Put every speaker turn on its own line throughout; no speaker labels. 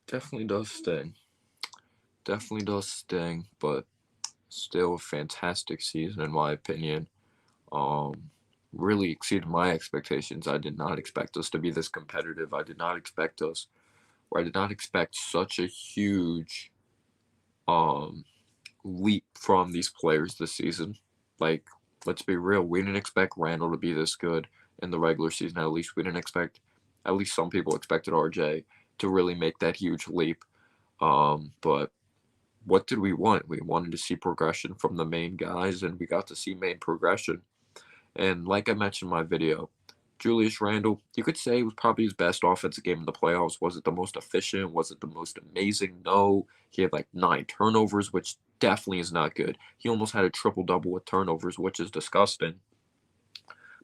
Definitely does sting. Definitely does sting, but still a fantastic season in my opinion. Um, really exceeded my expectations. I did not expect us to be this competitive. I did not expect such a huge um leap from these players this season. Like, let's be real, we didn't expect Randall to be this good in the regular season. At least we didn't expect. At least some people expected RJ to really make that huge leap. But what did we want? We wanted to see progression from the main guys, and we got to see main progression. And like I mentioned in my video, Julius Randle, you could say it was probably his best offensive game in the playoffs. Was it the most efficient? Was it the most amazing? No. He had like 9 turnovers, which definitely is not good. He almost had a triple double with turnovers, which is disgusting.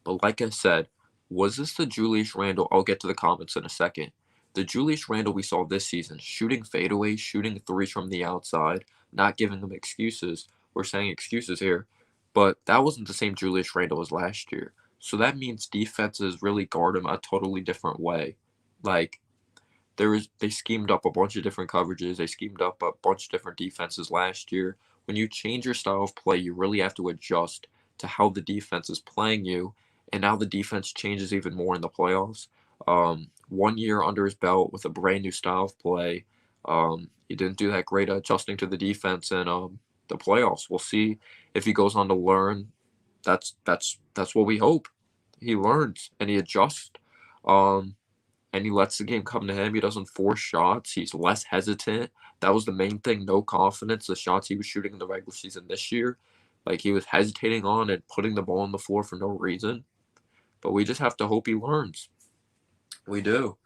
But like I said, was this the Julius Randle? I'll get to the comments in a second. The Julius Randle we saw this season, shooting fadeaways, shooting threes from the outside, not giving them excuses. We're saying excuses here, but that wasn't the same Julius Randle as last year. So that means defenses really guard him a totally different way. Like they schemed up a bunch of different coverages. They schemed up a bunch of different defenses last year. When you change your style of play, you really have to adjust to how the defense is playing you, and now the defense changes even more in the playoffs. 1 year under his belt with a brand new style of play. He didn't do that great adjusting to the defense in the playoffs. We'll see if he goes on to learn. That's what we hope. He learns and he adjusts. Um, and he lets the game come to him. He doesn't force shots. He's less hesitant. That was the main thing. No confidence. The shots he was shooting in the regular season this year, like he was hesitating on and putting the ball on the floor for no reason. But we just have to hope he learns. We do.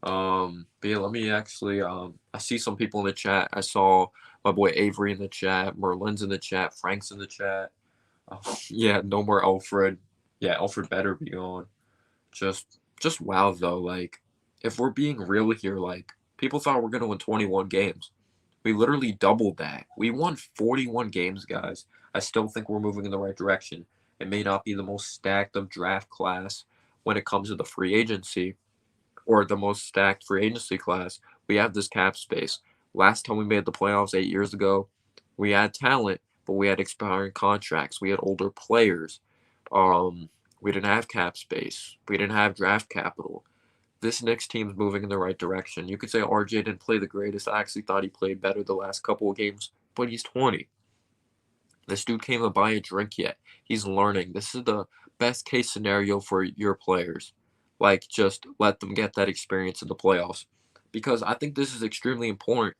But yeah, let me actually. I see some people in the chat. I saw my boy Avery in the chat. Merlin's in the chat. Frank's in the chat. Yeah, no more Alfred. Yeah, Alfred better be on. Just wow though. Like, if we're being real here, like people thought we're gonna win 21 games. We literally doubled that. We won 41 games, guys. I still think we're moving in the right direction. It may not be the most stacked of draft class when it comes to the free agency or the most stacked free agency class. We have this cap space. Last time we made the playoffs 8 years ago, we had talent, but we had expiring contracts. We had older players. We didn't have cap space. We didn't have draft capital. This Knicks team's moving in the right direction. You could say RJ didn't play the greatest. I actually thought he played better the last couple of games, but he's 20. This dude can't even buy a drink yet. He's learning. This is the best case scenario for your players. Like, just let them get that experience in the playoffs. Because I think this is extremely important.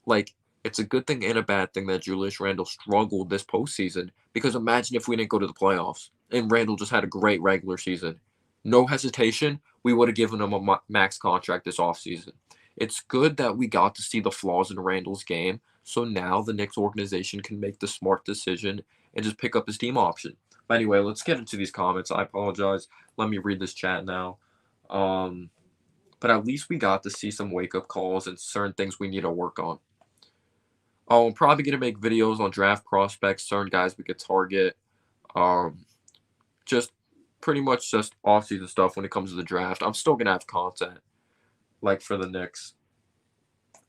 Like, it's a good thing and a bad thing that Julius Randle struggled this postseason. Because imagine if we didn't go to the playoffs and Randle just had a great regular season. No hesitation, we would have given him a max contract this offseason. It's good that we got to see the flaws in Randle's game, so now the Knicks organization can make the smart decision and just pick up his team option. But anyway, let's get into these comments. I apologize. Let me read this chat now. Um, but at least we got to see some wake up calls and certain things we need to work on. Oh, I'm probably gonna make videos on draft prospects, certain guys we could target. Um, just pretty much just offseason stuff when it comes to the draft. I'm still gonna have content like for the Knicks.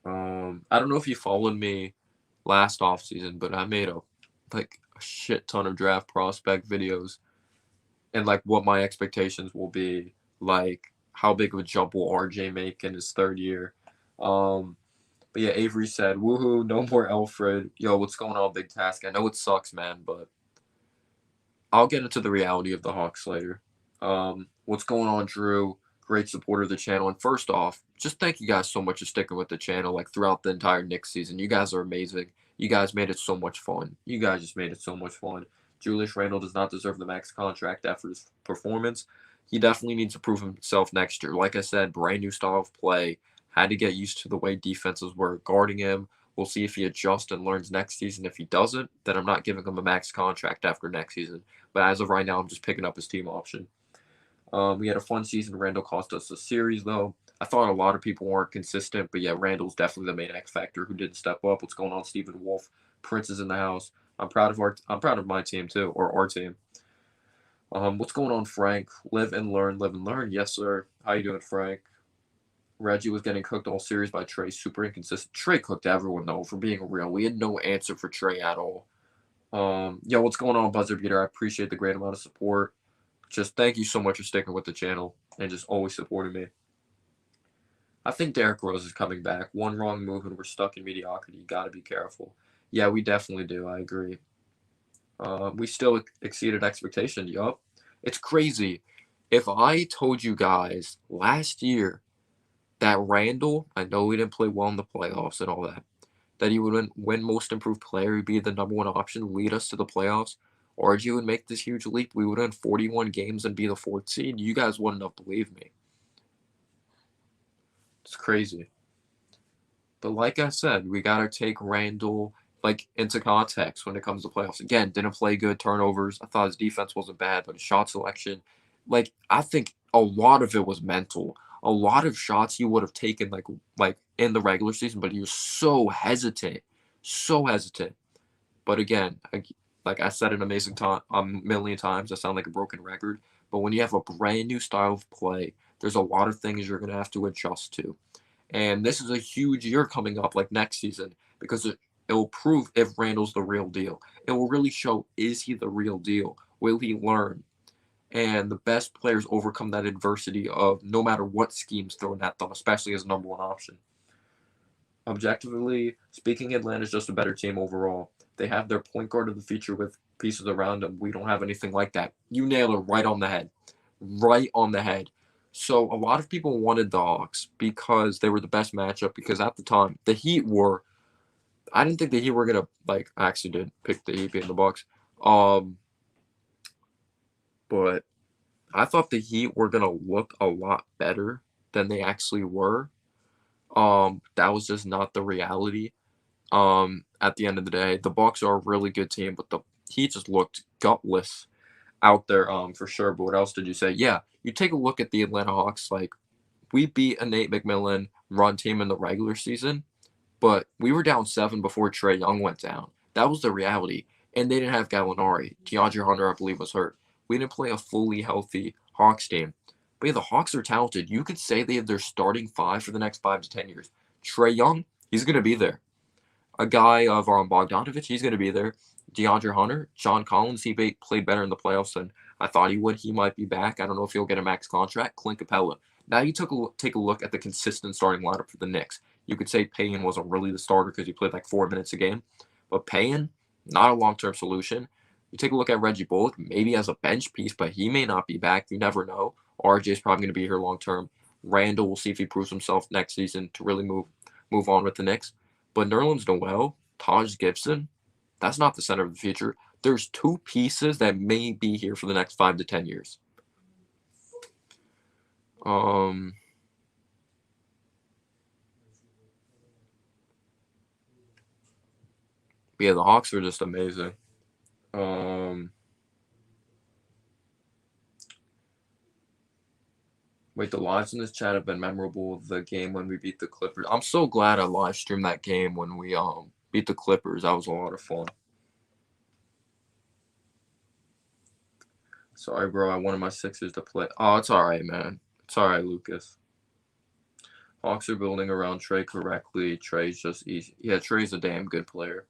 I don't know if you followed me last offseason, but I made a shit ton of draft prospect videos and like what my expectations will be, like how big of a jump will RJ make in his third year. Um, but yeah, Avery said, "Woohoo! No more Alfred." Yo, what's going on, Big Task? I know it sucks, man, but I'll get into the reality of the Hawks later. What's going on, Drew? Great supporter of the channel. And first off, just thank you guys so much for sticking with the channel like throughout the entire Knicks season. You guys are amazing. You guys made it so much fun. You guys just made it so much fun. Julius Randle does not deserve the max contract after his performance. He definitely needs to prove himself next year. Like I said, brand new style of play. Had to get used to the way defenses were guarding him. We'll see if he adjusts and learns next season. If he doesn't, then I'm not giving him a max contract after next season. But as of right now, I'm just picking up his team option. We had a fun season. Randall cost us a series, though. I thought a lot of people weren't consistent, but yeah, Randall's definitely the main X factor who didn't step up. What's going on, Stephen Wolf? Prince is in the house. I'm proud of my team too, or our team. What's going on, Frank? Live and learn, live and learn. Yes, sir. How you doing, Frank? Reggie was getting cooked all series by Trey. Super inconsistent. Trey cooked everyone though, for being real. We had no answer for Trey at all. Yo, what's going on, Buzzer Beater? I appreciate the great amount of support. Just thank you so much for sticking with the channel and just always supporting me. I think Derrick Rose is coming back. One wrong move and we're stuck in mediocrity. You got to be careful. Yeah, we definitely do. I agree. We still exceeded expectation. Yup. It's crazy. If I told you guys last year that Randall, I know he didn't play well in the playoffs and all that he would win Most Improved Player, he'd be the number one option, lead us to the playoffs, RG would make this huge leap. We would win 41 games and be the fourth seed. You guys wouldn't have believed me. It's crazy. But like I said, we got to take Randall into context when it comes to playoffs. Again, didn't play good, turnovers. I thought his defense wasn't bad, but his shot selection, I think a lot of it was mental. A lot of shots he would have taken like in the regular season, but he was so hesitant, so hesitant. But again, like I said a million times, I sound like a broken record. But when you have a brand new style of play, there's a lot of things you're gonna have to adjust to. And this is a huge year coming up, like next season, because it will prove if Randall's the real deal. It will really show, is he the real deal? Will he learn? And the best players overcome that adversity of no matter what scheme's thrown at them, especially as number one option. Objectively speaking, Atlanta's just a better team overall. They have their point guard of the future with pieces around them. We don't have anything like that. You nailed it right on the head. Right on the head. So a lot of people wanted the Hawks because they were the best matchup because at the time the Heat were I didn't think the Heat were gonna I actually did pick the Heat being the Bucks. But I thought the Heat were gonna look a lot better than they actually were. That was just not the reality. At the end of the day, the Bucks are a really good team, but the Heat just looked gutless out there, for sure. But what else did you say? Yeah, you take a look at the Atlanta Hawks. Like we beat a Nate McMillan run team in the regular season, but we were down 7 before Trae Young went down. That was the reality. And they didn't have Gallinari. DeAndre Hunter, I believe, was hurt. We didn't play a fully healthy Hawks team. But yeah, the Hawks are talented. You could say they have their starting five for the next 5 to 10 years. Trae Young, he's going to be there. A guy of Bogdanovich, he's going to be there. DeAndre Hunter, John Collins, he played better in the playoffs than I thought he would. He might be back. I don't know if he'll get a max contract. Clint Capella. Now you take a look at the consistent starting lineup for the Knicks. You could say Payne wasn't really the starter because he played like 4 minutes a game. But Payne, not a long-term solution. You take a look at Reggie Bullock, maybe as a bench piece, but he may not be back. You never know. RJ's probably going to be here long-term. Randall, we'll see if he proves himself next season to really move on with the Knicks. But Nerlens Noel, Taj Gibson, that's not the center of the future. There's 2 pieces that may be here for the next 5 to 10 years. Yeah, the Hawks are just amazing. Wait, the lives in this chat have been memorable. The game when we beat the Clippers. I'm so glad I live streamed that game when we beat the Clippers. That was a lot of fun. Sorry, bro. I wanted my Sixers to play. Oh, it's all right, man. It's all right, Lucas. Hawks are building around Trey correctly. Trey's just easy. Yeah, Trey's a damn good player.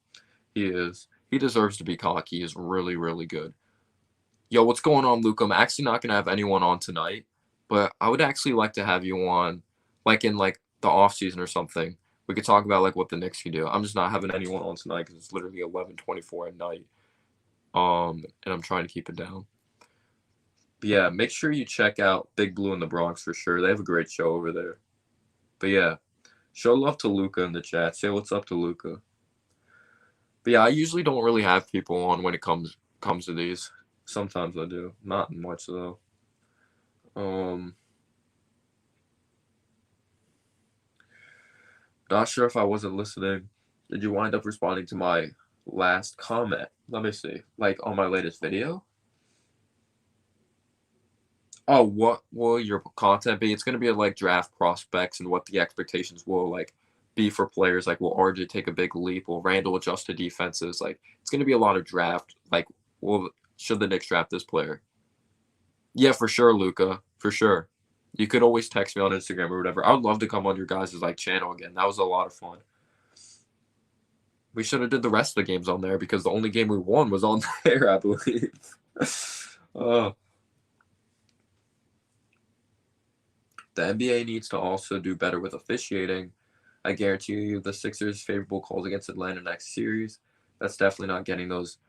He is. He deserves to be cocky. He is really, really good. Yo, what's going on, Luke? I'm actually not going to have anyone on tonight, but I would actually like to have you on, in the offseason or something. We could talk about what the Knicks can do. I'm just not having anyone on tonight because it's literally 11:24 at night. And I'm trying to keep it down. But yeah, make sure you check out Big Blue in the Bronx for sure. They have a great show over there. But yeah, show love to Luca in the chat. Say what's up to Luca. But yeah, I usually don't really have people on when it comes to these. Sometimes I do. Not much though. Not sure if I wasn't listening. Did you wind up responding to my last comment? Let me see. On my latest video? Oh, what will your content be? It's going to be draft prospects and what the expectations will be for players. Will RJ take a big leap? Will Randall adjust to defenses? It's going to be a lot of draft. Should the Knicks draft this player? Yeah, for sure, Luca. For sure. You could always text me on Instagram or whatever. I would love to come on your guys' like channel again. That was a lot of fun. We should have did the rest of the games on there because the only game we won was on there, I believe. uh, the NBA needs to also do better with officiating. I guarantee you the Sixers' favorable calls against Atlanta next series. That's definitely not getting those.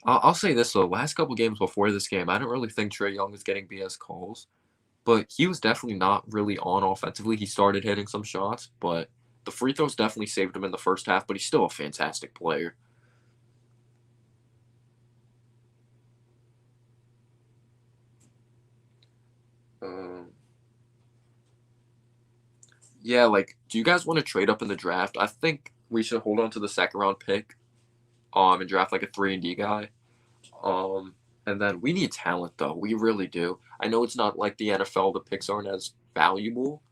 I'll say this though. Last couple games before this game, I don't really think Trae Young was getting BS calls, but he was definitely not really on offensively. He started hitting some shots, but the free throws definitely saved him in the first half. But he's still a fantastic player. Um, yeah, like, do you guys want to trade up in the draft? I think we should hold on to the second round pick, and draft like a 3-and-D guy. Um, and then we need talent though. We really do. I know it's not like the NFL. The picks aren't as valuable.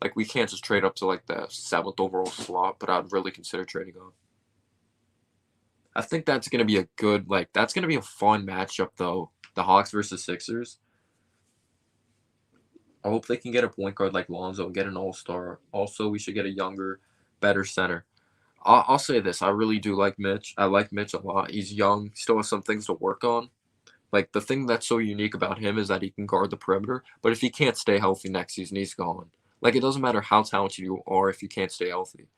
Like we can't just trade up to like the 7th overall slot, but I'd really consider trading up. I think that's gonna be a good that's gonna be a fun matchup though. The Hawks versus Sixers. I hope they can get a point guard like Lonzo and get an all-star. Also, we should get a younger, better center. I'll say this: I really do like Mitch. I like Mitch a lot. He's young, still has some things to work on. Like the thing that's so unique about him is that he can guard the perimeter. But if he can't stay healthy next season, he's gone. Like it doesn't matter how talented you are if you can't stay healthy.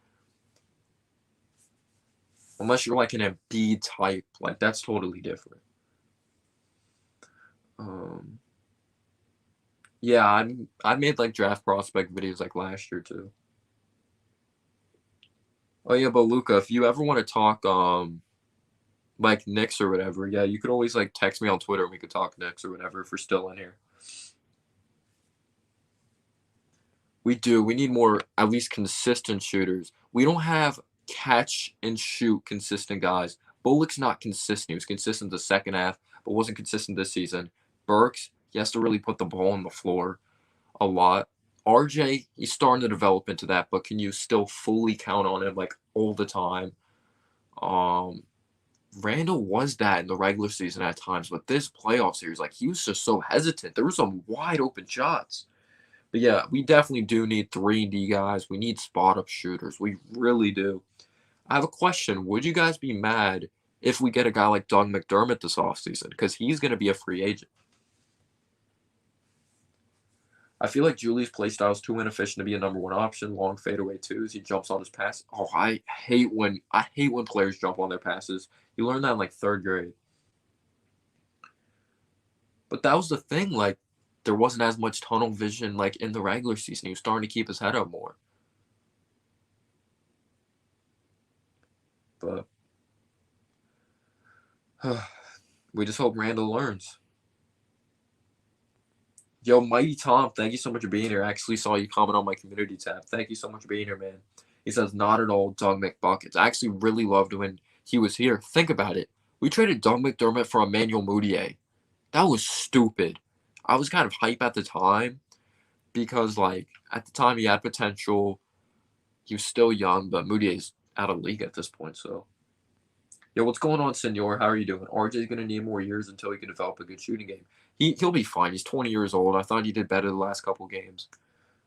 Unless you're like an Embiid type, like that's totally different. Um, yeah, I made like draft prospect videos like last year too. Oh yeah, but Luca, if you ever want to talk like Knicks or whatever, yeah, you could always like text me on Twitter and we could talk Knicks or whatever if we're still in here. We do. We need more at least consistent shooters. We don't have catch and shoot consistent guys. Bullock's not consistent. He was consistent the second half, but wasn't consistent this season. Burks, he has to really put the ball on the floor a lot. RJ, he's starting to develop into that, but can you still fully count on him like all the time? Um, Randall was that in the regular season at times, but this playoff series, like he was just so hesitant. There were some wide open shots. But yeah, we definitely do need 3-and-D guys. We need spot up shooters. We really do. I have a question. Would you guys be mad if we get a guy like Doug McDermott this offseason? Because he's going to be a free agent. I feel like Julie's playstyle is too inefficient to be a number one option. Long fadeaway twos. He jumps on his pass. Oh, I hate when players jump on their passes. You learn that in like third grade. But that was the thing. Like there wasn't as much tunnel vision like in the regular season. He was starting to keep his head up more. But we just hope Randall learns. Yo, Mighty Tom, thank you so much for being here. I actually saw you comment on my community tab. Thank you so much for being here, man. He says, not at all, Doug McBuckets. I actually really loved when he was here. Think about it. We traded Doug McDermott for Emmanuel Mudiay. That was stupid. I was kind of hype at the time because, like, at the time he had potential. He was still young, but Mudiay's out of league at this point, so. Yo, what's going on, Senor? How are you doing? RJ's going to need more years until he can develop a good shooting game. He'll be fine. He's 20 years old. I thought he did better the last couple games.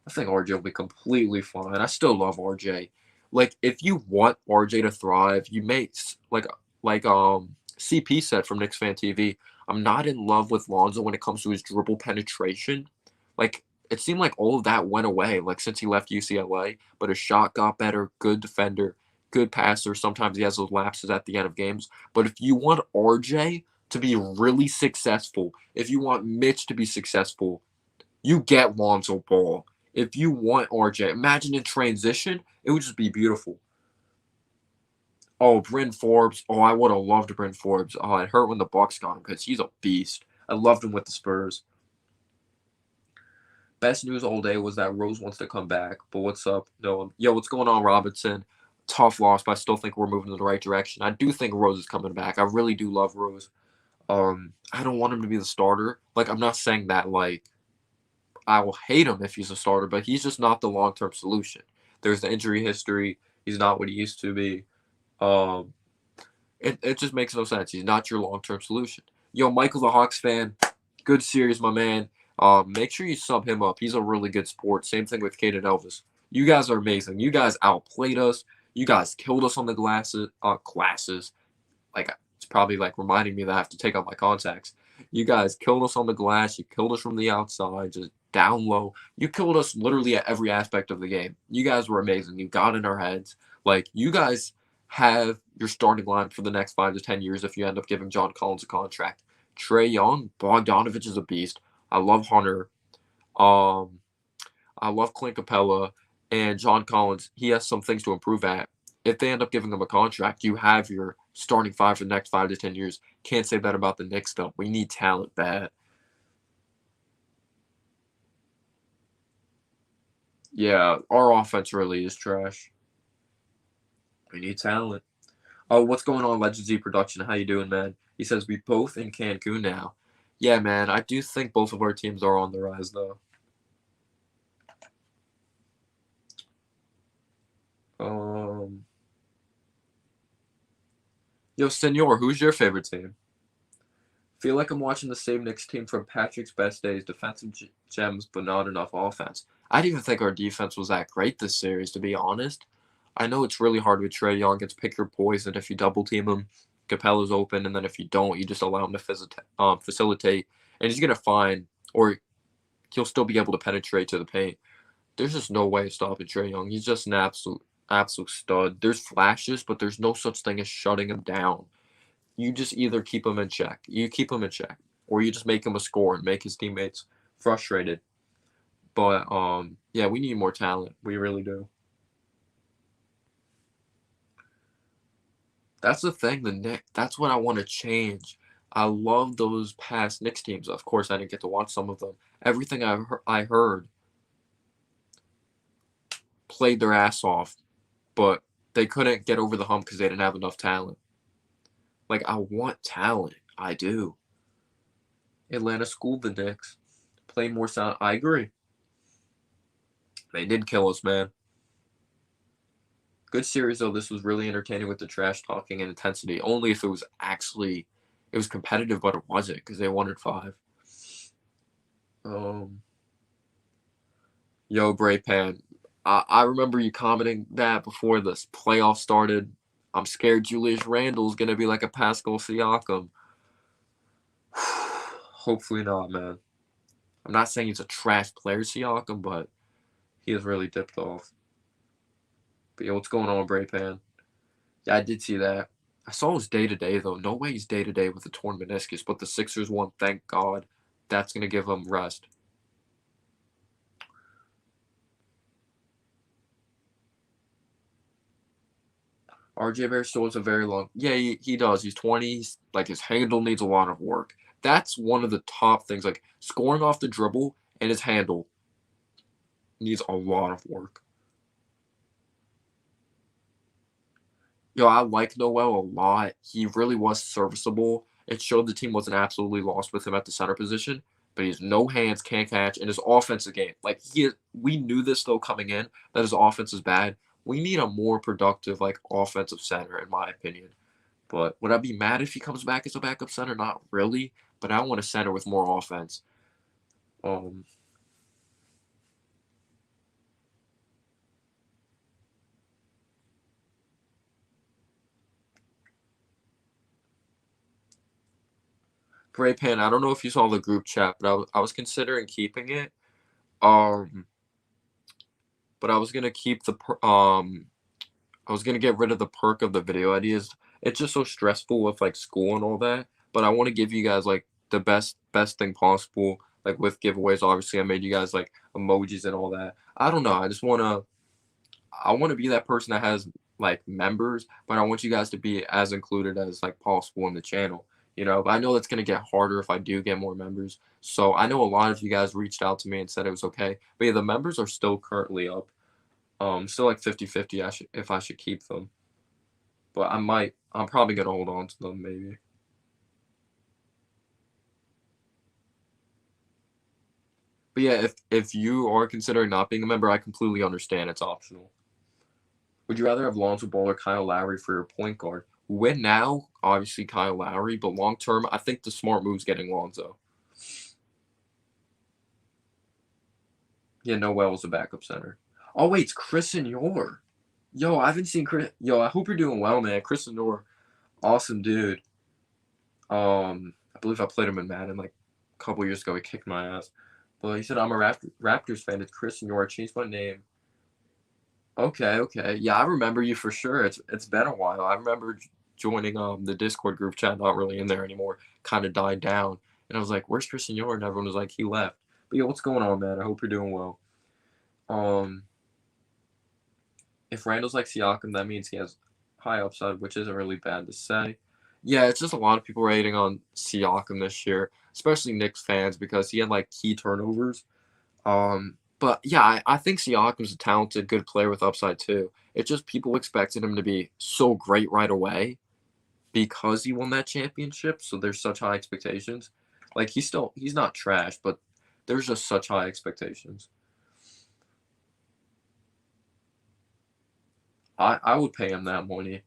I think RJ will be completely fine. I still love RJ. Like, if you want RJ to thrive, you may like CP said from Knicks Fan TV. I'm not in love with Lonzo when it comes to his dribble penetration. Like, it seemed like all of that went away. Like since he left UCLA, but his shot got better. Good defender, good passer. Sometimes he has those lapses at the end of games. But if you want RJ to be really successful, if you want Mitch to be successful, you get Lonzo Ball. If you want RJ, imagine in transition, it would just be beautiful. Oh, Bryn Forbes. Oh, I would have loved Bryn Forbes. Oh, it hurt when the Bucks got him because he's a beast. I loved him with the Spurs. Best news all day was that Rose wants to come back. But what's up, Noah? Yo, what's going on, Robinson? Tough loss, but I still think we're moving in the right direction. I do think Rose is coming back. I really do love Rose. I don't want him to be the starter. Like, I'm not saying that like I will hate him if he's a starter, but he's just not the long term solution. There's the injury history. He's not what he used to be. Um, it just makes no sense. He's not your long term solution. Yo, Michael the Hawks fan, Good series, my man. Make sure you sub him up. He's a really good sport. Same thing with Kate and Elvis. You guys are amazing. You guys outplayed us. You guys killed us on the classes. Like it's probably like reminding me that I have to take out my contacts. You guys killed us on the glass. You killed us from the outside, just down low. You killed us literally at every aspect of the game. You guys were amazing. You got in our heads. Like you guys have your starting line for the next 5 to 10 years if you end up giving John Collins a contract. Trae Young, Bogdanovich is a beast. I love Hunter. Um, I love Clint Capella and John Collins. He has some things to improve at. If they end up giving him a contract, you have your starting five for the next 5 to 10 years. Can't say that about the Knicks, though. We need talent bad. Yeah, our offense really is trash. We need talent. Oh, what's going on, Legend Z Production? How you doing, man? He says we both in Cancun now. Yeah, man, I do think both of our teams are on the rise, though. Yo, Senor, who's your favorite team? Feel like I'm watching the same Knicks team from Patrick's best days, defensive gems, but not enough offense. I didn't even think our defense was that great this series, to be honest. I know it's really hard with Trae Young. It's pick your poison. If you double team him, Capella's open, and then if you don't, you just allow him to facilitate, and he's gonna find, or he'll still be able to penetrate to the paint. There's just no way of stopping Trae Young. He's just an absolute stud. There's flashes, but there's no such thing as shutting him down. You just either keep him in check. You keep him in check, or you just make him a score and make his teammates frustrated. But yeah, we need more talent. We really do. That's the thing. The Knicks. That's what I want to change. I love those past Knicks teams. Of course, I didn't get to watch some of them. Everything I heard played their ass off, but they couldn't get over the hump because they didn't have enough talent. Like I want talent. I do. Atlanta schooled the Knicks. Play more sound. I agree. They did kill us, man. Good series though. This was really entertaining with the trash talking and intensity. Only if it was competitive, but it wasn't because they won at 5. Um, Yo, Bray Pan. I remember you commenting that before this playoff started. I'm scared Julius Randle's gonna be like a Pascal Siakam. Hopefully not, man. I'm not saying he's a trash player, Siakam, but he has really dipped off. But yeah, what's going on, Bray Pan? Yeah, I did see that. I saw his day to day though. No way he's day to day with a torn meniscus, but the Sixers won. Thank God. That's gonna give him rest. RJ Barrett still has a very long. Yeah, he does. He's 20. Like his handle needs a lot of work. That's one of the top things. Like scoring off the dribble and his handle needs a lot of work. Yo, I like Noel a lot. He really was serviceable. It showed the team wasn't absolutely lost with him at the center position, but he has no hands, can't catch, and his offensive game. Like we knew this though coming in that his offense is bad. We need a more productive like offensive center, in my opinion. But would I be mad if he comes back as a backup center? Not really. But I want a center with more offense. Um, Gray Pan, I don't know if you saw the group chat, but I was considering keeping it. Um, but I was gonna keep I was gonna get rid of the perk of the video ideas. It's just so stressful with like school and all that. But I want to give you guys like the best thing possible. Like with giveaways, obviously I made you guys like emojis and all that. I don't know. I want to be that person that has like members, but I want you guys to be as included as like possible in the channel. But I know that's gonna get harder if I do get more members. So I know a lot of you guys reached out to me and said it was okay. But yeah, the members are still currently up. Still like 50-50 if I should keep them. But I'm probably gonna hold on to them maybe. But yeah, if you are considering not being a member, I completely understand. It's optional. Would you rather have Lonzo Ball or Kyle Lowry for your point guard? Win now, obviously Kyle Lowry, but long term, I think the smart move's getting Lonzo. Yeah, Noel's a backup center. Oh wait, it's Chris Senor. Yo, I haven't seen Chris. Yo, I hope you're doing well, man. Chris Senor, awesome dude. I believe I played him in Madden like a couple years ago. He kicked my ass. But he said I'm a Raptors fan. It's Chris Senor. I changed my name. Okay, okay. Yeah, I remember you for sure. It's been a while. I remember joining the Discord group chat, not really in there anymore. Kind of died down. And I was like, "Where's Chris Senor?" And everyone was like, "He left." But yeah, what's going on, man? I hope you're doing well. Um, if Randall's like Siakam, that means he has high upside, which isn't really bad to say. Yeah, it's just a lot of people rating on Siakam this year, especially Knicks fans, because he had like key turnovers. But yeah, I think Siakam's a talented, good player with upside too. It's just people expected him to be so great right away because he won that championship. So there's such high expectations. Like he's not trash, but there's just such high expectations. I would pay him that money.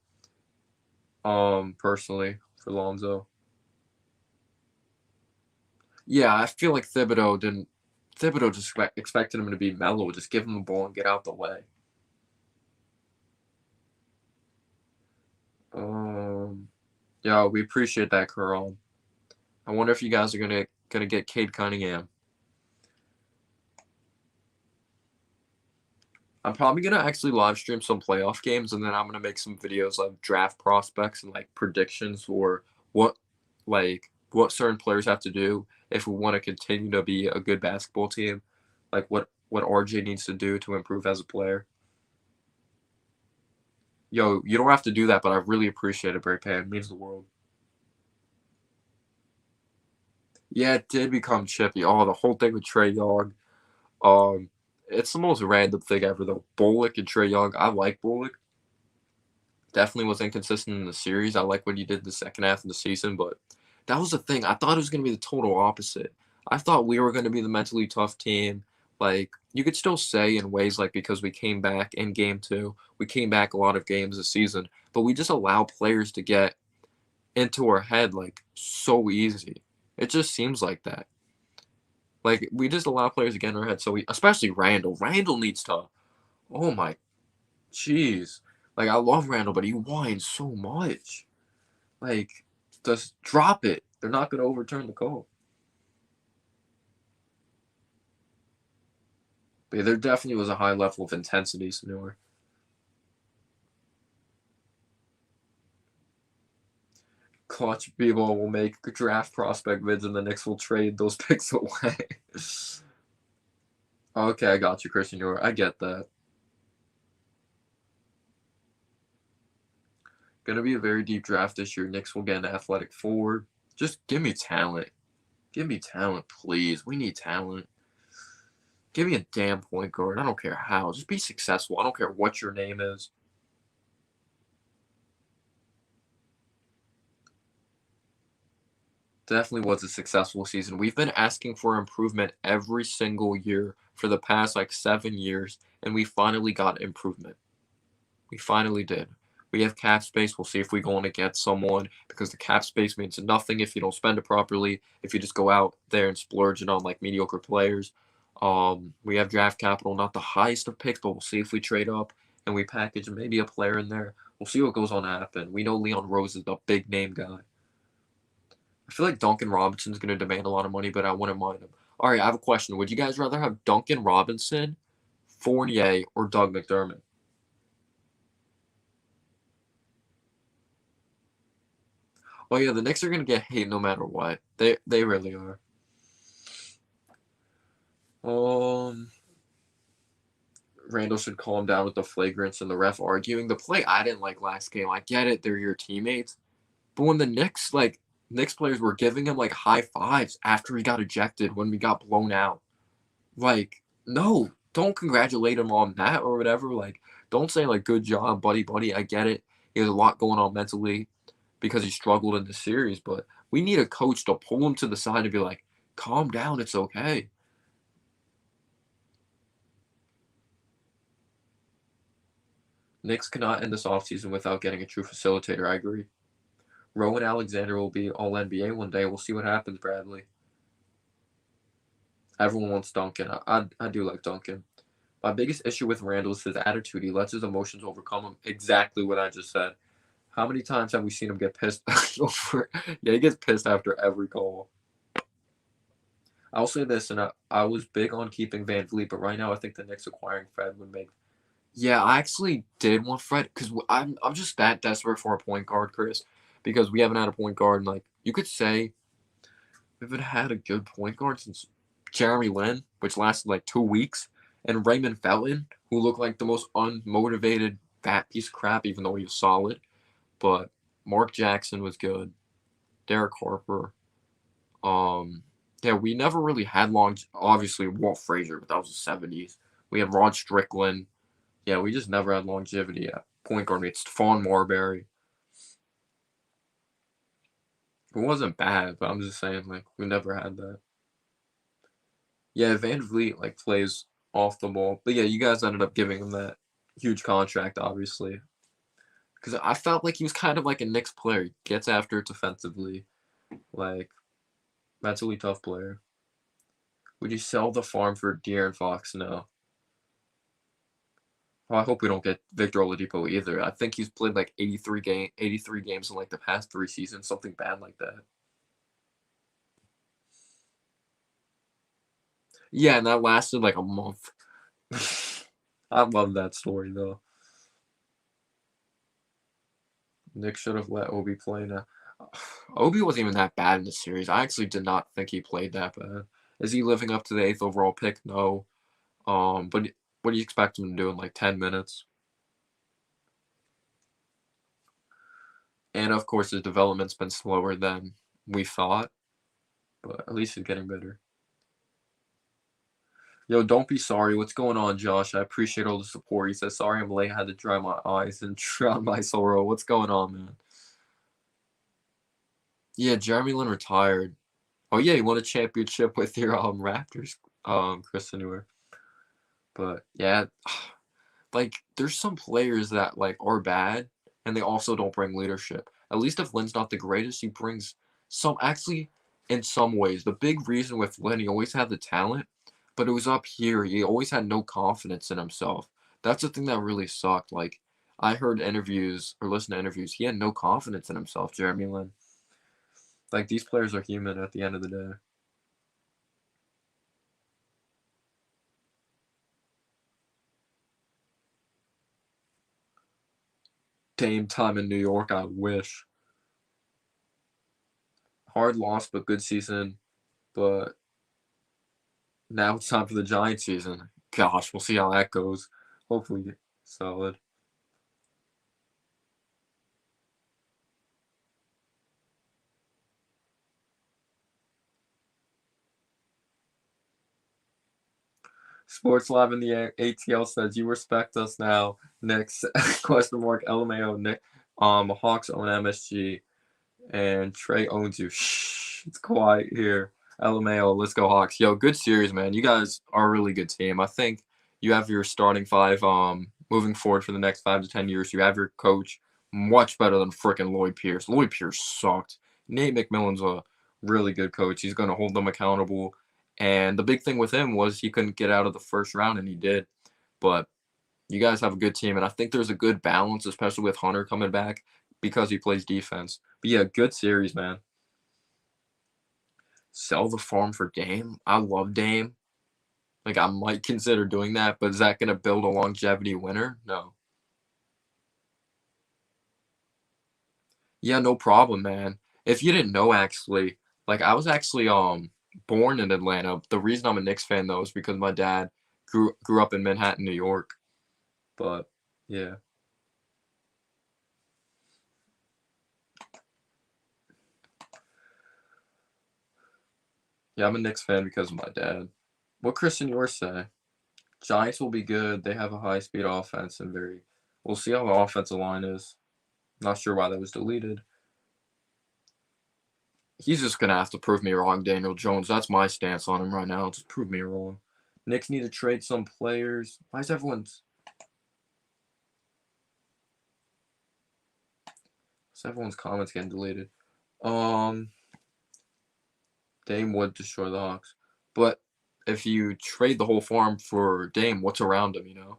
Personally for Lonzo. Yeah, I feel like Thibodeau didn't. Thibodeau just expected him to be mellow, just give him the ball and get out the way. Um, yeah, we appreciate that, Karan. I wonder if you guys are gonna get Cade Cunningham. I'm probably gonna actually live stream some playoff games, and then I'm gonna make some videos of draft prospects and like predictions for what what certain players have to do if we want to continue to be a good basketball team, like what RJ needs to do to improve as a player. Yo, you don't have to do that, but I really appreciate it, Braypan. It means the world. Yeah, it did become chippy. Oh, the whole thing with Trey Young. Um, it's the most random thing ever though. Bullock and Trey Young. I like Bullock. Definitely was inconsistent in the series. I like what he did the second half of the season, but that was the thing. I thought it was going to be the total opposite. I thought we were going to be the mentally tough team. Like, you could still say in ways like because we came back in game two, we came back a lot of games this season, but we just allow players to get into our head like so easy. It just seems like that. Like, we just allow players to get in our head so we, especially Randall. Randall needs to, oh my, jeez. Like, I love Randall, but he whines so much. Like, just drop it. They're not going to overturn the call. But yeah, there definitely was a high level of intensity, Senor. Clutch people will make draft prospect vids and the Knicks will trade those picks away. Okay, I got you, Christian York. I get that. Gonna be a very deep draft this year. Knicks will get an athletic forward. Just give me talent. Give me talent, please. We need talent. Give me a damn point guard. I don't care how. Just be successful. I don't care what your name is. Definitely was a successful season. We've been asking for improvement every single year for the past like 7 years, and we finally got improvement. We finally did. We have cap space. We'll see if we go on to get someone because the cap space means nothing if you don't spend it properly. If you just go out there and splurge it on like mediocre players. We have draft capital, not the highest of picks, but we'll see if we trade up and we package maybe a player in there. We'll see what goes on to happen. We know Leon Rose is the big name guy. I feel like Duncan Robinson's going to demand a lot of money, but I wouldn't mind him. All right, I have a question. Would you guys rather have Duncan Robinson, Fournier, or Doug McDermott? Oh yeah, the Knicks are gonna get hate no matter what. They really are. Um, Randall should calm down with the flagrants and the ref arguing. The play I didn't like last game. I get it, they're your teammates, but when the Knicks players were giving him like high fives after he got ejected when we got blown out, like no, don't congratulate him on that or whatever. Like don't say like good job, buddy, buddy. I get it. He has a lot going on mentally because he struggled in the series, but we need a coach to pull him to the side and be like, calm down, it's okay. Knicks cannot end this offseason without getting a true facilitator. I agree. Rowan Alexander will be all NBA one day. We'll see what happens, Bradley. Everyone wants Duncan. I do like Duncan. My biggest issue with Randall is his attitude. He lets his emotions overcome him. Exactly what I just said. How many times have we seen him get pissed over? Yeah, he gets pissed after every call. I'll say this, and I was big on keeping Van Vliet, but right now I think the Knicks acquiring Fred would make. Yeah, I actually did want Fred because I'm just that desperate for a point guard, Chris, because we haven't had a point guard. And, like, you could say we haven't had a good point guard since Jeremy Lin, which lasted like 2 weeks, and Raymond Felton, who looked like the most unmotivated fat piece of crap, even though he was solid. But Mark Jackson was good. Derek Harper. Um, yeah, we never really had long. Obviously, Walt Frazier, but that was the '70s. We had Rod Strickland. Yeah, we just never had longevity at point guard. We had Stephon Marbury. It wasn't bad, but I'm just saying, like, we never had that. Yeah, Van Vliet, like, plays off the ball. But yeah, you guys ended up giving him that huge contract, obviously. Because I felt like he was kind of like a Knicks player. He gets after it defensively. Like, mentally tough player. Would you sell the farm for De'Aaron Fox? No. Well, I hope we don't get Victor Oladipo either. I think he's played like 83 games in like the past 3 seasons, something bad like that. Yeah, and that lasted like a month. I love that story though. Nick should have let Obi play now. Obi wasn't even that bad in the series. I actually did not think he played that bad. Is he living up to the 8th overall pick? No. But what do you expect him to do in like 10 minutes? And of course, his development's been slower than we thought, but at least he's getting better. Yo, don't be sorry. What's going on, Josh? I appreciate all the support. He says, sorry I'm late. I had to dry my eyes and drown my sorrow. What's going on, man? Yeah, Jeremy Lin retired. Oh, yeah, he won a championship with your Raptors, Chris, anywhere. But, yeah, like, there's some players that, like, are bad, and they also don't bring leadership. At least if Lin's not the greatest, he brings some, actually, in some ways. The big reason with Lin, he always had the talent, but it was up here. He always had no confidence in himself. That's the thing that really sucked. Like, I heard interviews, or listened to interviews, he had no confidence in himself, Jeremy Lin. Like, these players are human at the end of the day. Dame time in New York, I wish. Hard loss, but good season. But now it's time for the Giants season. Gosh, we'll see how that goes. Hopefully, solid. Sports Live in the ATL says you respect us now. Next question mark LMAO Nick. Hawks own MSG and Trey owns you. Shh, it's quiet here. LMAO, let's go Hawks. Yo, good series, man. You guys are a really good team. I think you have your starting five moving forward for the next 5 to 10 years. You have your coach much better than freaking Lloyd Pierce. Lloyd Pierce sucked. Nate McMillan's a really good coach. He's going to hold them accountable. And the big thing with him was he couldn't get out of the first round, and he did. But you guys have a good team, and I think there's a good balance, especially with Hunter coming back because he plays defense. But yeah, good series, man. Sell the farm for Dame. I love Dame. Like, I might consider doing that, but is that going to build a longevity winner? No. Yeah, no problem, man. If you didn't know, actually, like, I was actually born in Atlanta. The reason I'm a Knicks fan, though, is because my dad grew up in Manhattan, New York. But yeah. Yeah, I'm a Knicks fan because of my dad. What Christian yours say? Giants will be good. They have a high-speed offense and very. We'll see how the offensive line is. Not sure why that was deleted. He's just gonna have to prove me wrong, Daniel Jones. That's my stance on him right now. Just prove me wrong. Knicks need to trade some players. Why is everyone's comments getting deleted? Um, Dame would destroy the Hawks, but if you trade the whole farm for Dame, what's around him, you know?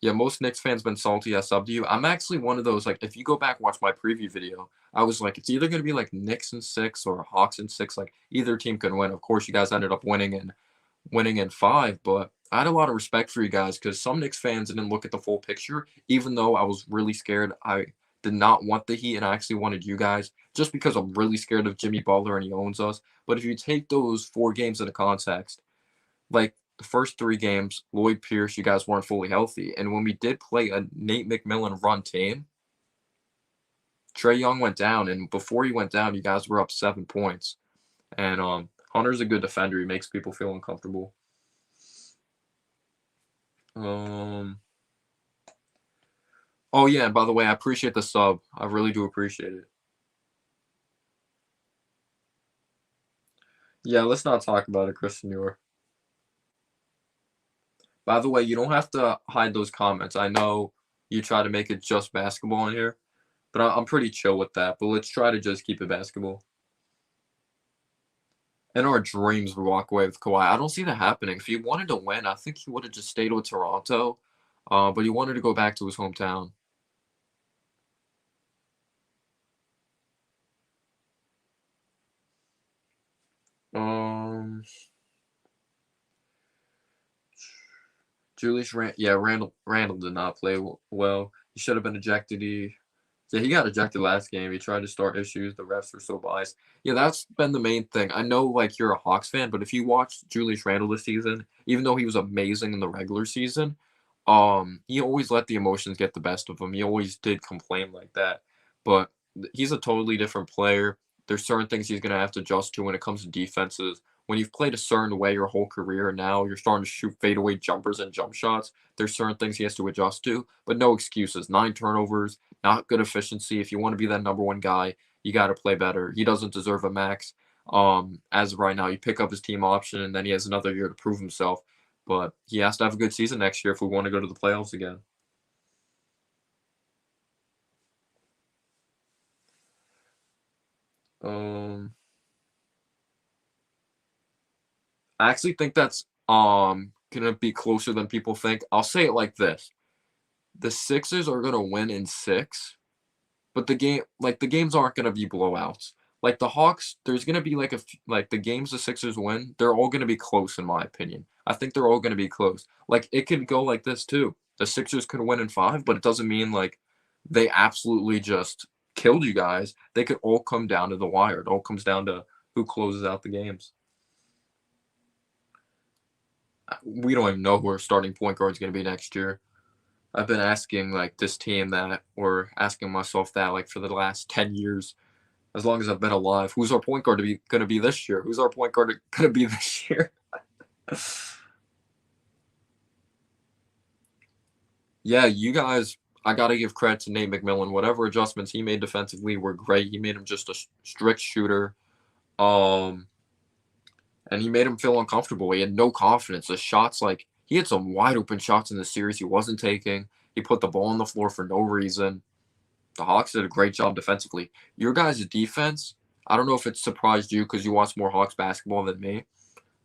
Yeah, most Knicks fans been salty I subbed you. I'm actually one of those, like, if you go back watch my preview video, I was like, it's either gonna be like Knicks in 6 or Hawks in 6. Like either team can win. Of course, you guys ended up winning in 5, but I had a lot of respect for you guys because some Knicks fans didn't look at the full picture, even though I was really scared. I did not want the Heat, and I actually wanted you guys just because I'm really scared of Jimmy Butler and he owns us. But if you take those 4 games into context, like the first 3 games, Lloyd Pierce, you guys weren't fully healthy. And when we did play a Nate McMillan run team, Trae Young went down, and before he went down, you guys were up 7 points. And Hunter's a good defender. He makes people feel uncomfortable. Oh yeah, and by the way, I appreciate the sub. I really do appreciate it. Yeah, let's not talk about it, Christian Muir. By the way, you don't have to hide those comments. I know you try to make it just basketball in here, but I'm pretty chill with that. But let's try to just keep it basketball. In our dreams, we walk away with Kawhi. I don't see that happening. If he wanted to win, I think he would have just stayed with Toronto. But he wanted to go back to his hometown. Um, Randall did not play well. He should have been ejected. He got ejected last game. He tried to start issues. The refs were so biased. Yeah, that's been the main thing. I know, like, you're a Hawks fan, but if you watch Julius Randle this season, even though he was amazing in the regular season, he always let the emotions get the best of him. He always did complain like that. But he's a totally different player. There's certain things he's gonna have to adjust to when it comes to defenses. When you've played a certain way your whole career, and now you're starting to shoot fadeaway jumpers and jump shots, there's certain things he has to adjust to. But no excuses. 9 turnovers, not good efficiency. If you want to be that number one guy, you got to play better. He doesn't deserve a max. As of right now, you pick up his team option, and then he has another year to prove himself. But he has to have a good season next year if we want to go to the playoffs again. Um, I actually think that's gonna be closer than people think. I'll say it like this: the Sixers are gonna win in 6, but the games aren't gonna be blowouts. Like the Hawks, there's gonna be like the games the Sixers win, they're all gonna be close in my opinion. I think they're all gonna be close. Like it could go like this too. The Sixers could win in 5, but it doesn't mean like they absolutely just killed you guys. They could all come down to the wire. It all comes down to who closes out the games. We don't even know who our starting point guard is gonna be next year. I've been asking like this team that, or asking myself that like for the last 10 years, as long as I've been alive. Who's our point guard going to be this year? Who's our point guard going to be this year? Yeah, you guys. I got to give credit to Nate McMillan. Whatever adjustments he made defensively were great. He made him just a strict shooter. Um, and he made him feel uncomfortable. He had no confidence. The shots, like he had some wide open shots in the series he wasn't taking. He put the ball on the floor for no reason. The Hawks did a great job defensively. Your guys' defense, I don't know if it surprised you because you watch more Hawks basketball than me,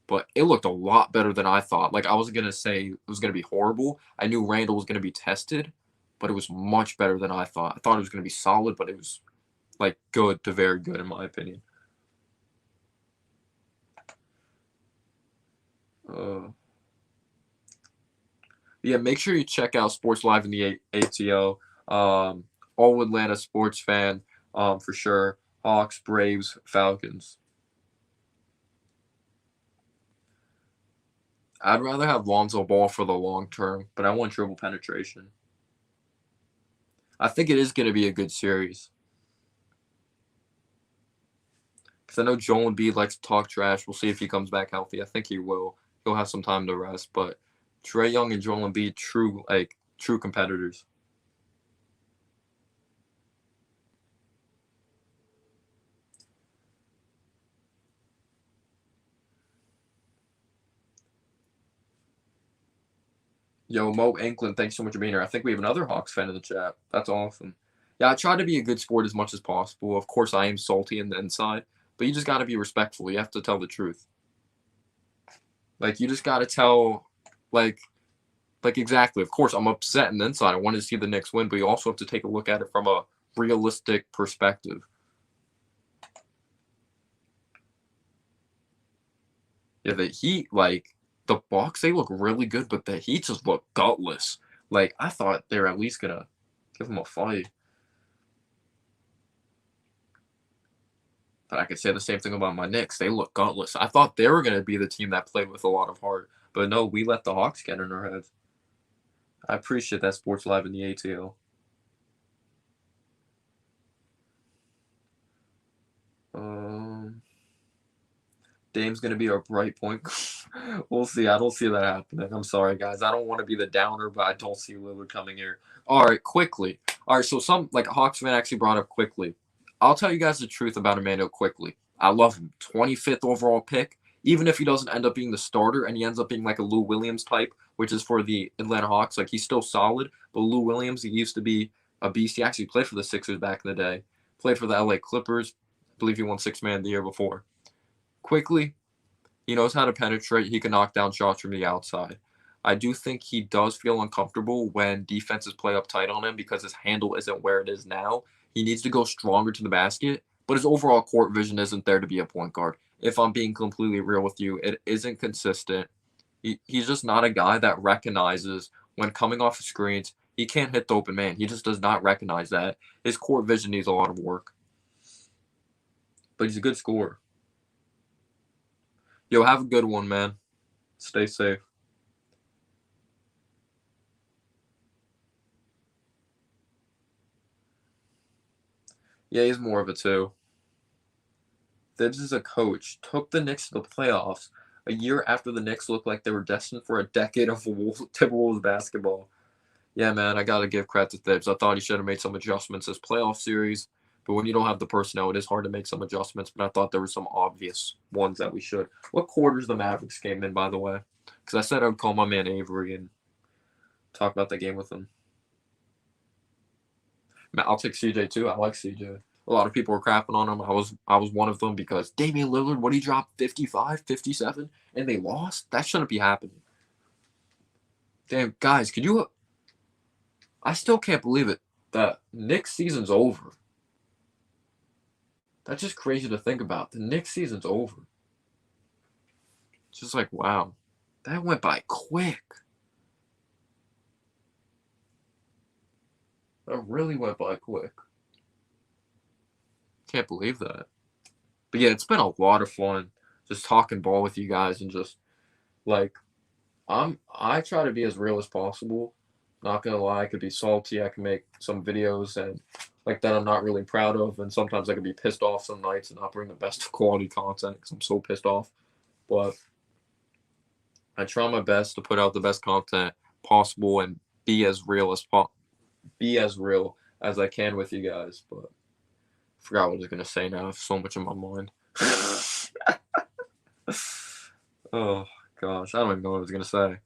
but it looked a lot better than I thought. Like, I wasn't going to say it was going to be horrible. I knew Randall was going to be tested, but it was much better than I thought. I thought it was going to be solid, but it was, like, good to very good, in my opinion. Yeah, make sure you check out Sports Live in the ATO. All Atlanta sports fan, for sure. Hawks, Braves, Falcons. I'd rather have Lonzo Ball for the long term, but I want dribble penetration. I think it is going to be a good series. Because I know Joel Embiid likes to talk trash. We'll see if he comes back healthy. I think he will. He'll have some time to rest. But Trae Young and Joel Embiid, true competitors. Yo, Mo Anklin, thanks so much for being here. I think we have another Hawks fan in the chat. That's awesome. Yeah, I try to be a good sport as much as possible. Of course, I am salty in the inside, but you just got to be respectful. You have to tell the truth. Like, you just got to tell, like exactly. Of course, I'm upset in the inside. I wanted to see the Knicks win, but you also have to take a look at it from a realistic perspective. Yeah, the Heat, like, the Bucks, they look really good, but the Heat just look gutless. Like, I thought they were at least going to give them a fight. But I could say the same thing about my Knicks. They look gutless. I thought they were going to be the team that played with a lot of heart. But no, we let the Hawks get in our heads. I appreciate that Sports Live in the ATL. Dame's going to be our bright point. We'll see. I don't see that happening. I'm sorry, guys. I don't want to be the downer, but I don't see Lillard coming here. All right, quickly. All right, so some, like, a Hawks fan actually brought up quickly. I'll tell you guys the truth about Emmanuel quickly. I love him. 25th overall pick. Even if he doesn't end up being the starter and he ends up being like a Lou Williams type, which is for the Atlanta Hawks, like, he's still solid. But Lou Williams, he used to be a beast. He actually played for the Sixers back in the day. Played for the LA Clippers. I believe he won Sixth Man the year before. Quickly, he knows how to penetrate. He can knock down shots from the outside. I do think he does feel uncomfortable when defenses play up tight on him because his handle isn't where it is now. He needs to go stronger to the basket, but his overall court vision isn't there to be a point guard. If I'm being completely real with you, it isn't consistent. He's just not a guy that recognizes when coming off the screens, he can't hit the open man. He just does not recognize that. His court vision needs a lot of work. But he's a good scorer. Yo, have a good one, man. Stay safe. Yeah, he's more of a two. Thibs is a coach. Took the Knicks to the playoffs a year after the Knicks looked like they were destined for a decade of Timberwolves basketball. Yeah, man, I got to give credit to Thibs. I thought he should have made some adjustments this playoff series. But when you don't have the personnel, it is hard to make some adjustments. But I thought there were some obvious ones that we should. What quarters the Mavericks came in, by the way? Because I said I would call my man Avery and talk about the game with him. I'll take CJ too. I like CJ. A lot of people were crapping on him. I was one of them because Damian Lillard, what he dropped 55, 57, and they lost? That shouldn't be happening. Damn, guys, could you I still can't believe it. The Knicks season's over. That's just crazy to think about. The Knicks season's over. It's just like, wow. That went by quick. That really went by quick. Can't believe that. But yeah, it's been a lot of fun just talking ball with you guys and just like I try to be as real as possible. Not gonna lie, I could be salty. I can make some videos and like that I'm not really proud of, and sometimes I could be pissed off some nights and not bring the best quality content because I'm so pissed off. But I try my best to put out the best content possible and be as real as I can with you guys. But I forgot what I was gonna say now. I have so much in my mind. Oh gosh, I don't even know what I was gonna say.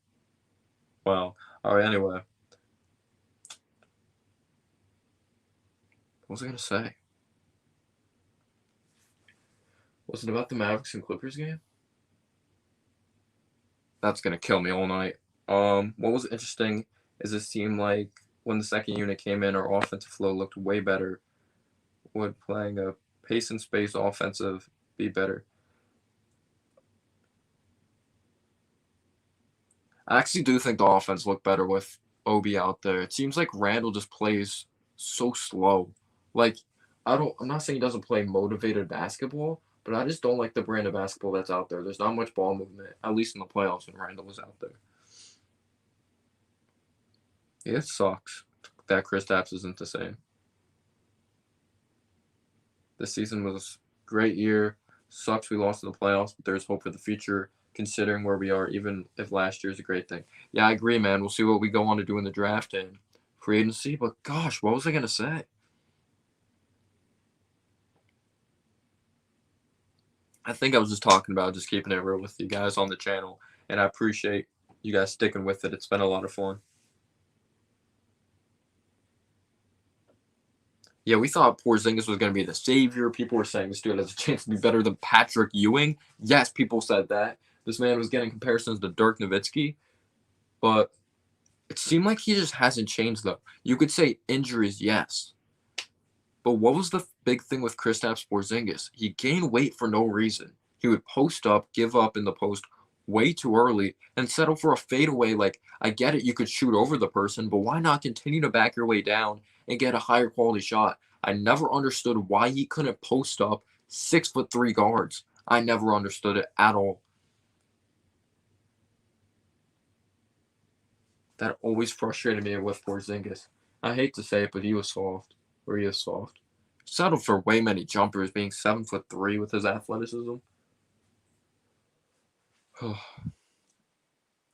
Wow. All right. Anyway, what was I gonna say? Was it about the Mavericks and Clippers game? That's gonna kill me all night. What was interesting is it seemed like when the second unit came in, our offensive flow looked way better. Would playing a pace and space offensive be better? I actually do think the offense looked better with Obi out there. It seems like Randall just plays so slow. Like I'm not saying he doesn't play motivated basketball, but I just don't like the brand of basketball that's out there. There's not much ball movement, at least in the playoffs when Randall was out there. Yeah, it sucks that Kristaps isn't the same. This season was a great year. Sucks we lost in the playoffs, but there's hope for the future considering where we are, even if last year's a great thing. Yeah, I agree, man. We'll see what we go on to do in the draft and free agency. But gosh, what was I gonna say? I think I was just talking about just keeping it real with you guys on the channel, and I appreciate you guys sticking with it. It's been a lot of fun. Yeah, we thought Porzingis was going to be the savior. People were saying this dude has a chance to be better than Patrick Ewing. Yes, people said that. This man was getting comparisons to Dirk Nowitzki, but it seemed like he just hasn't changed, though. You could say injuries, yes. But what was the big thing with Kristaps Porzingis? He gained weight for no reason. He would post up, give up in the post way too early, and settle for a fadeaway. Like, I get it, you could shoot over the person, but why not continue to back your way down and get a higher quality shot? I never understood why he couldn't post up 6'3" guards. I never understood it at all. That always frustrated me with Porzingis. I hate to say it, but he was soft. Or he is soft. Settled for way many jumpers, being 7'3" with his athleticism.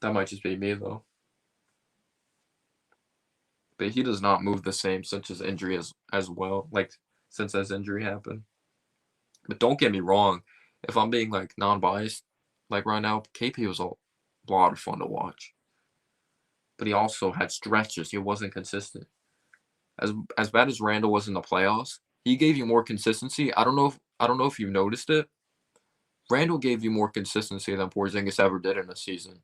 That might just be me, though. But he does not move the same since his injury as well. Like, since his injury happened. But don't get me wrong. If I'm being, like, non-biased, like right now, KP was a lot of fun to watch. But he also had stretches. He wasn't consistent. As bad as Randall was in the playoffs, he gave you more consistency. I don't know if you noticed it. Randall gave you more consistency than Porzingis ever did in a season.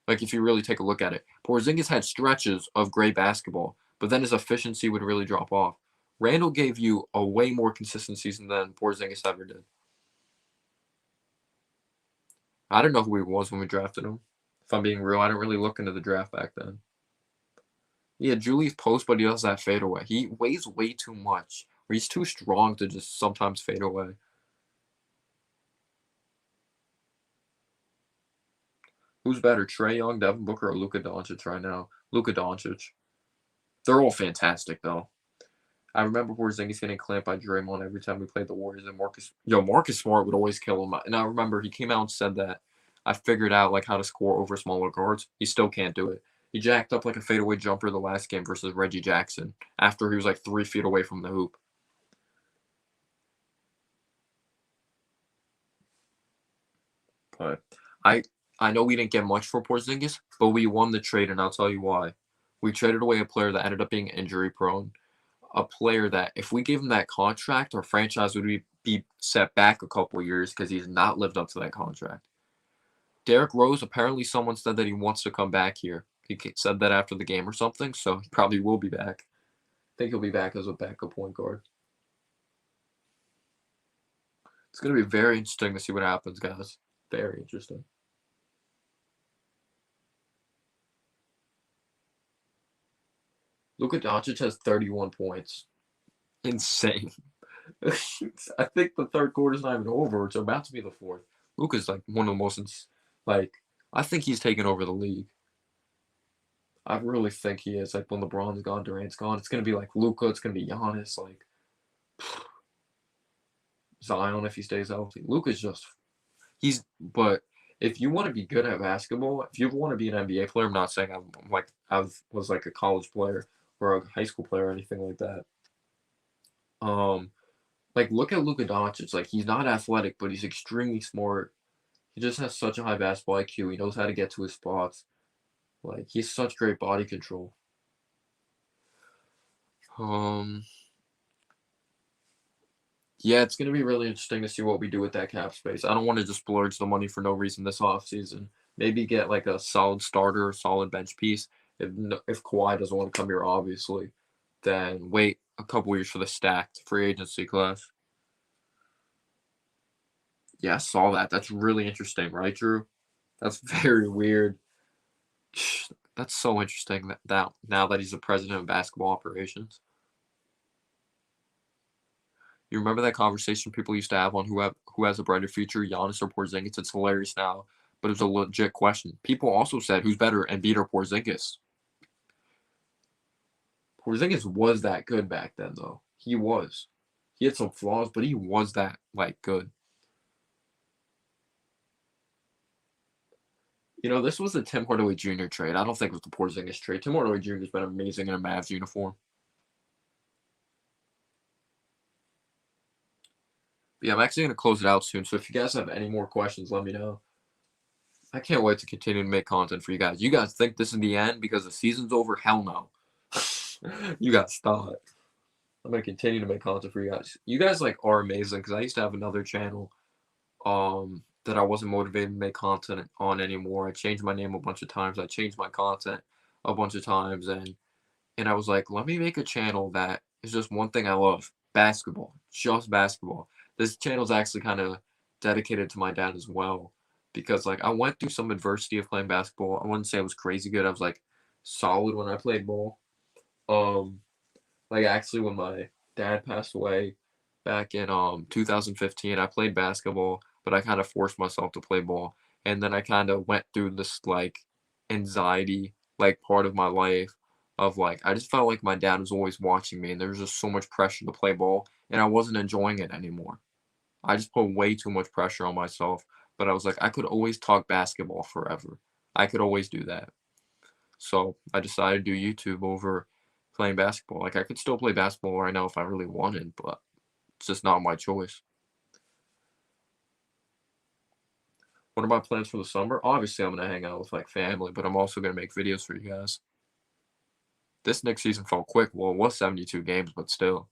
Like, if you really take a look at it, Porzingis had stretches of great basketball, but then his efficiency would really drop off. Randall gave you a way more consistent season than Porzingis ever did. I don't know who he was when we drafted him. If I'm being real, I didn't really look into the draft back then. Yeah, Julius post, but he does that fadeaway. He weighs way too much. Or he's too strong to just sometimes fade away. Who's better, Trae Young, Devin Booker, or Luka Doncic right now? Luka Doncic. They're all fantastic, though. I remember Porzingis getting clamped by Draymond every time we played the Warriors, and Marcus Smart would always kill him. And I remember he came out and said that I figured out like how to score over smaller guards. He still can't do it. He jacked up like a fadeaway jumper the last game versus Reggie Jackson after he was like 3 feet away from the hoop. But I know we didn't get much for Porzingis, but we won the trade, and I'll tell you why. We traded away a player that ended up being injury prone, a player that if we gave him that contract, our franchise would be set back a couple of years because he's not lived up to that contract. Derrick Rose, apparently someone said that he wants to come back here. He said that after the game or something, so he probably will be back. I think he'll be back as a backup point guard. It's going to be very interesting to see what happens, guys. Very interesting. Luka Doncic has 31 points. Insane. I think the third quarter's not even over. It's about to be the fourth. Luka's like one of the most, I think he's taken over the league. I really think he is. Like when LeBron's gone, Durant's gone, it's gonna be like Luka. It's gonna be Giannis. Like Zion if he stays healthy. Luka's just But if you want to be good at basketball, if you want to be an NBA player, I'm not saying I was like a college player or a high school player or anything like that. Like look at Luka Doncic. Like he's not athletic, but he's extremely smart. He just has such a high basketball IQ. He knows how to get to his spots. Like he's such great body control. Yeah, it's gonna be really interesting to see what we do with that cap space. I don't want to just splurge the money for no reason this offseason. Maybe get like a solid starter, solid bench piece. If Kawhi doesn't want to come here, obviously, then wait a couple years for the stacked free agency class. Yeah, I saw that. That's really interesting, right, Drew? That's very weird. That's so interesting that now that he's the president of basketball operations. You remember that conversation people used to have on who has a brighter future, Giannis or Porzingis? It's hilarious now, but it was a legit question. People also said, who's better, Embiid or Porzingis? Porzingis was that good back then, though. He was. He had some flaws, but he was that, good. This was the Tim Hardaway Jr. trade. I don't think it was the Porzingis trade. Tim Hardaway Jr. has been amazing in a Mavs uniform. But yeah, I'm actually going to close it out soon, so if you guys have any more questions, let me know. I can't wait to continue to make content for you guys. You guys think this is the end because the season's over? Hell no. You guys stop. I'm going to continue to make content for you guys. You guys, are amazing because I used to have another channel that I wasn't motivated to make content on anymore. I changed my name a bunch of times. I changed my content a bunch of times, and I was like, let me make a channel that is just one thing I love: basketball, just basketball. This channel is actually kind of dedicated to my dad as well, because like I went through some adversity of playing basketball. I wouldn't say I was crazy good. I was like solid when I played ball. Um, like actually when my dad passed away back in 2015, I played basketball, but I kind of forced myself to play ball. And then I kind of went through this like anxiety like part of my life of like I just felt like my dad was always watching me and there was just so much pressure to play ball and I wasn't enjoying it anymore. I just put way too much pressure on myself, but I was like I could always talk basketball forever. I could always do that. So I decided to do YouTube over playing basketball. Like I could still play basketball right now if I really wanted, but it's just not my choice. What are my plans for the summer? Obviously, I'm gonna hang out with like family, but I'm also gonna make videos for you guys. This Knicks season felt quick. Well, it was 72 games, but still.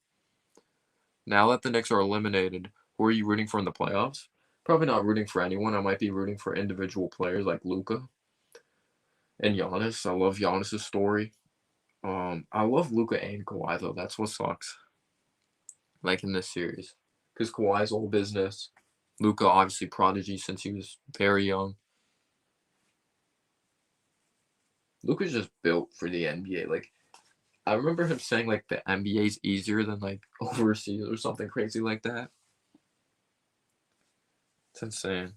Now that the Knicks are eliminated, who are you rooting for in the playoffs? Probably not rooting for anyone. I might be rooting for individual players like Luka and Giannis. I love Giannis's story. I love Luka and Kawhi though. That's what sucks. Like in this series, because Kawhi's all business. Luka obviously prodigy since he was very young. Luka's just built for the NBA. Like I remember him saying like the NBA's easier than like overseas or something crazy like that. It's insane.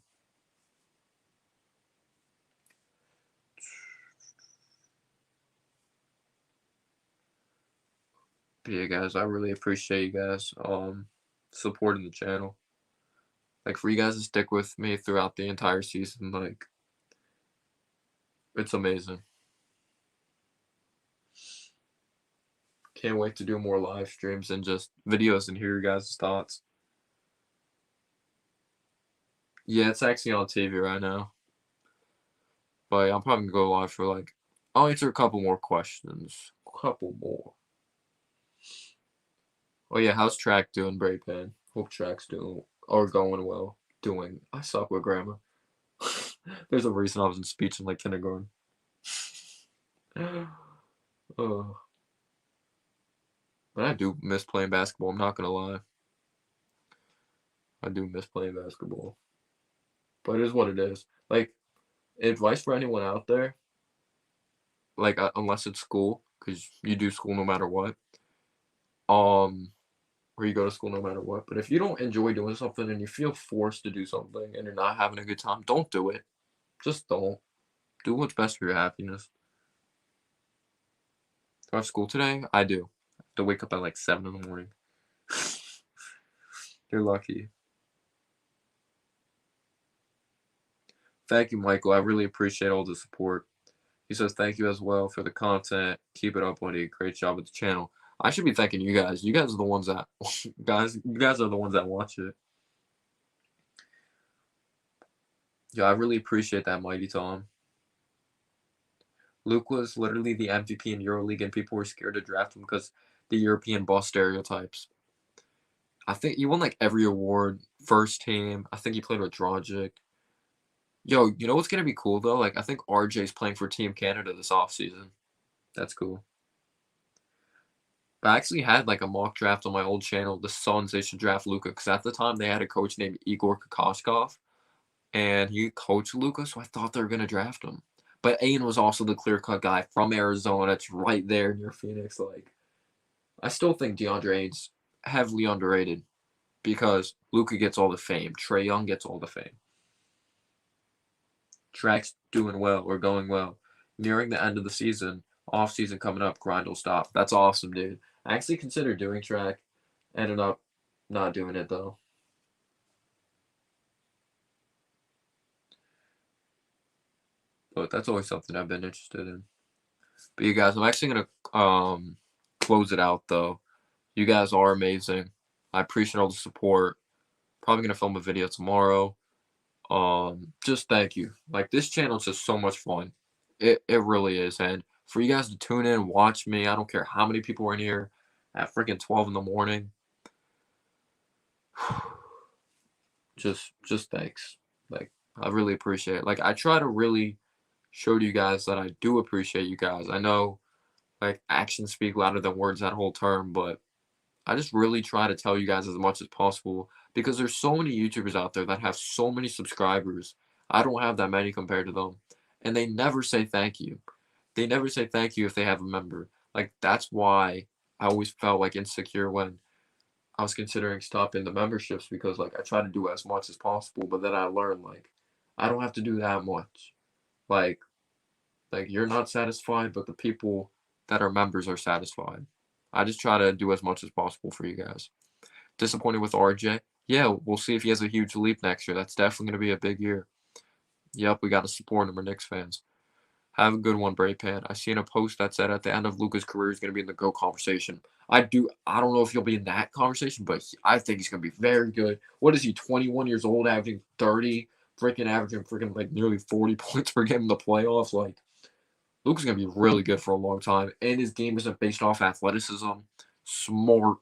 But yeah, guys, I really appreciate you guys supporting the channel. Like for you guys to stick with me throughout the entire season, like it's amazing. Can't wait to do more live streams and just videos and hear your guys' thoughts. Yeah, it's actually on TV right now. But I'm probably gonna go live for like I'll answer a couple more questions. Couple more. Oh yeah, how's track doing, Braypan? Hope track's doing or going well. Doing. I suck with grammar. There's a reason I was in speech in like kindergarten. Oh, but I do miss playing basketball. I'm not gonna lie. I do miss playing basketball. But it is what it is. Like advice for anyone out there, like unless it's school, because you do school no matter what. Um, where you go to school no matter what. But if you don't enjoy doing something and you feel forced to do something and you're not having a good time, don't do it. Just don't. Do what's best for your happiness. Do I have school today? I do. I have to wake up at like 7 in the morning. You're lucky. Thank you, Michael. I really appreciate all the support. He says thank you as well for the content. Keep it up, buddy. Great job with the channel. I should be thanking you guys. You guys are the ones that you guys are the ones that watch it. Yeah, I really appreciate that, Mighty Tom. Luke was literally the MVP in EuroLeague, and people were scared to draft him because the European boss stereotypes. I think he won like every award, first team. I think he played with Dragic. Yo, you know what's gonna be cool though? Like I think RJ's playing for Team Canada this offseason. That's cool. But I actually had like a mock draft on my old channel. The Suns they should draft Luka because at the time they had a coach named Igor Kokoskov, and he coached Luka, so I thought they were gonna draft him. But Aiden was also the clear cut guy from Arizona. It's right there near Phoenix. Like I still think DeAndre Ayton's heavily underrated because Luka gets all the fame. Trae Young gets all the fame. Track's doing well or going well. Nearing the end of the season, off season coming up, grind will stop. That's awesome, dude. I actually considered doing track. Ended up not doing it though. But that's always something I've been interested in. But you guys, I'm actually gonna close it out though. You guys are amazing. I appreciate all the support. Probably gonna film a video tomorrow. Just thank you. Like this channel is just so much fun. It really is. And for you guys to tune in, watch me, I don't care how many people are in here at freaking 12 in the morning. Just thanks. Like, I really appreciate it. Like, I try to really show to you guys that I do appreciate you guys. I know, like, actions speak louder than words, that whole term, but I just really try to tell you guys as much as possible because there's so many YouTubers out there that have so many subscribers. I don't have that many compared to them. And they never say thank you. They never say thank you if they have a member. Like, that's why I always felt like insecure when I was considering stopping the memberships because like I try to do as much as possible, but then I learned like I don't have to do that much. Like you're not satisfied, but the people that are members are satisfied. I just try to do as much as possible for you guys. Disappointed with RJ? Yeah, we'll see if he has a huge leap next year. That's definitely going to be a big year. Yep, we got to support him. We're Knicks fans. Have a good one, Brave Pan. I seen a post that said at the end of Luka's career he's going to be in the GOAT conversation. I don't know if he'll be in that conversation, but I think he's going to be very good. What is he, 21 years old, averaging 30, averaging like nearly 40 points per game in the playoffs? Like, Luka's going to be really good for a long time, and his game isn't based off athleticism. Smart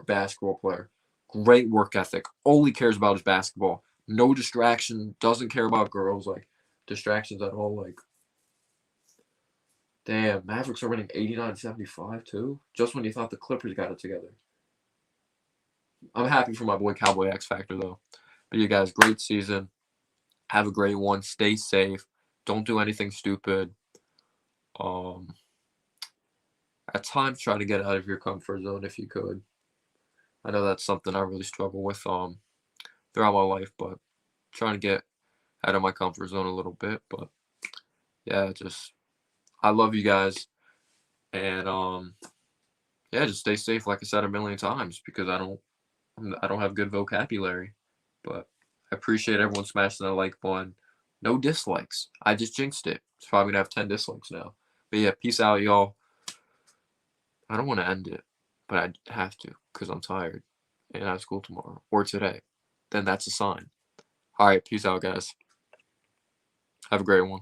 basketball player. Great work ethic. Only cares about his basketball. No distraction. Doesn't care about girls. Like, distractions at all. Like, damn, Mavericks are winning 89-75 too. Just when you thought the Clippers got it together. I'm happy for my boy Cowboy X Factor though. But you guys, great season. Have a great one. Stay safe. Don't do anything stupid. Um, at times try to get out of your comfort zone if you could. I know that's something I really struggle with throughout my life, but trying to get out of my comfort zone a little bit. But yeah, just I love you guys, and yeah, just stay safe. Like I said a million times, because I don't have good vocabulary, but I appreciate everyone smashing that like button. No dislikes. I just jinxed it. It's probably gonna have 10 dislikes now. But yeah, peace out, y'all. I don't want to end it, but I have to because I'm tired and I have school tomorrow or today. Then that's a sign. All right, peace out, guys. Have a great one.